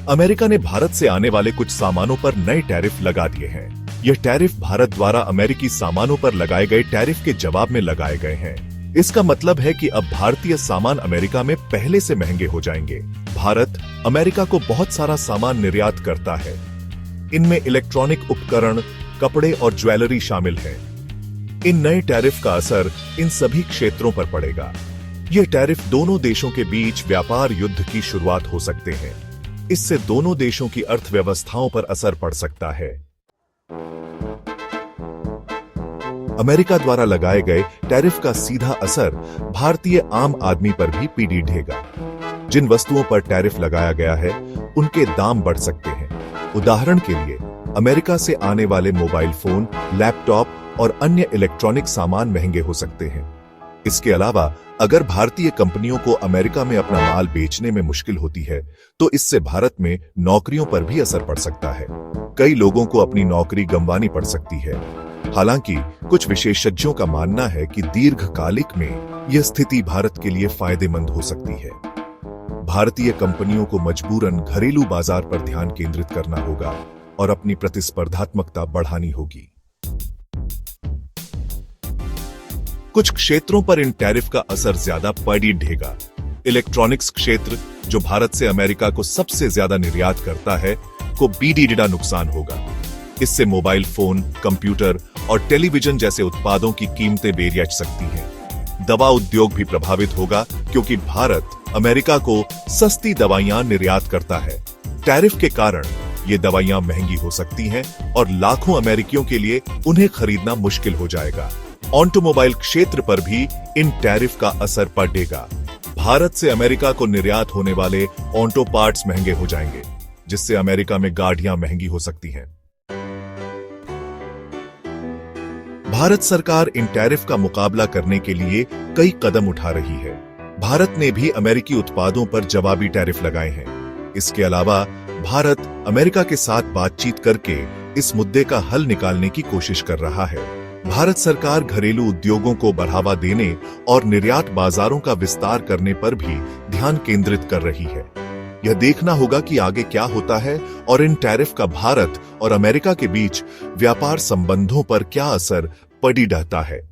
America ने भारत से आने वाले कुछ सामानों पर नए टैरिफ लगा दिए हैं। यह टैरिफ भारत द्वारा अमेरिकी सामानों पर लगाए गए टैरिफ के जवाब में लगाए गए हैं। इसका मतलब है कि अब भारतीय सामान अमेरिका में पहले से महंगे हो जाएंगे। भारत अमेरिका को बहुत सारा सामान निर्यात करता है। इनमें इलेक्ट्रॉनिक उपकरण, कपड़े और ज्वेलरी शामिल है। इन नए टैरिफ का असर इन सभी क्षेत्रों पर पड़ेगा। यह टैरिफ दोनों देशों के बीच व्यापार युद्ध की शुरुआत हो सकते हैं। इससे दोनों देशों की अर्थव्यवस्थाओं पर असर पड़ सकता है। अमेरिका द्वारा लगाए गए टैरिफ का सीधा असर भारतीय आम आदमी पर भी पीड़ेगा। जिन वस्तुओं पर टैरिफ लगाया गया है, उनके दाम बढ़ सकते हैं। उदाहरण के लिए, अमेरिका से आने वाले मोबाइल फोन, लैपटॉप और अन्य इलेक्ट्रॉनिक सामान महंगे हो सकते हैं। इसके अलावा अगर भारतीय कंपनियों को अमेरिका में अपना माल बेचने में मुश्किल होती है, तो इससे भारत में नौकरियों पर भी असर पड़ सकता है। कई लोगों को अपनी नौकरी गंवानी पड़ सकती है। हालांकि कुछ विशेषज्ञों का मानना है कि दीर्घकालिक में यह स्थिति भारत के लिए फायदेमंद हो सकती है। भारतीय कंपनियों को मजबूरन घरेलू बाजार पर ध्यान केंद्रित करना होगा और अपनी प्रतिस्पर्धात्मकता बढ़ानी होगी। कुछ क्षेत्रों पर इन टैरिफ का असर ज्यादा पड़ेगा। इलेक्ट्रॉनिक्स क्षेत्र, जो भारत से अमेरिका को सबसे ज्यादा निर्यात करता है, को बीडीडा नुकसान होगा। इससे मोबाइल फोन, कंप्यूटर और टेलीविजन जैसे उत्पादों की कीमतें बढ़ सकती हैं। दवा उद्योग भी प्रभावित होगा, क्योंकि भारत अमेरिका को सस्ती दवाइयां निर्यात करता है। टैरिफ के कारण ये दवाइयां महंगी हो सकती हैं और लाखों अमेरिकियों के लिए उन्हें खरीदना मुश्किल हो जाएगा। ऑटोमोबाइल क्षेत्र पर भी इन टैरिफ का असर पड़ेगा। भारत से अमेरिका को निर्यात होने वाले ऑटो पार्ट्स महंगे हो जाएंगे, जिससे अमेरिका में गाड़ियां महंगी हो सकती हैं। भारत सरकार इन टैरिफ का मुकाबला करने के लिए कई कदम उठा रही है। भारत ने भी अमेरिकी उत्पादों पर जवाबी टैरिफ लगाए हैं। इसके अलावा भारत अमेरिका के साथ बातचीत करके इस मुद्दे का हल निकालने की कोशिश कर रहा है। भारत सरकार घरेलू उद्योगों को बढ़ावा देने और निर्यात बाजारों का विस्तार करने पर भी ध्यान केंद्रित कर रही है। यह देखना होगा कि आगे क्या होता है और इन टैरिफ का भारत और अमेरिका के बीच व्यापार संबंधों पर क्या असर पड़ी रहता है।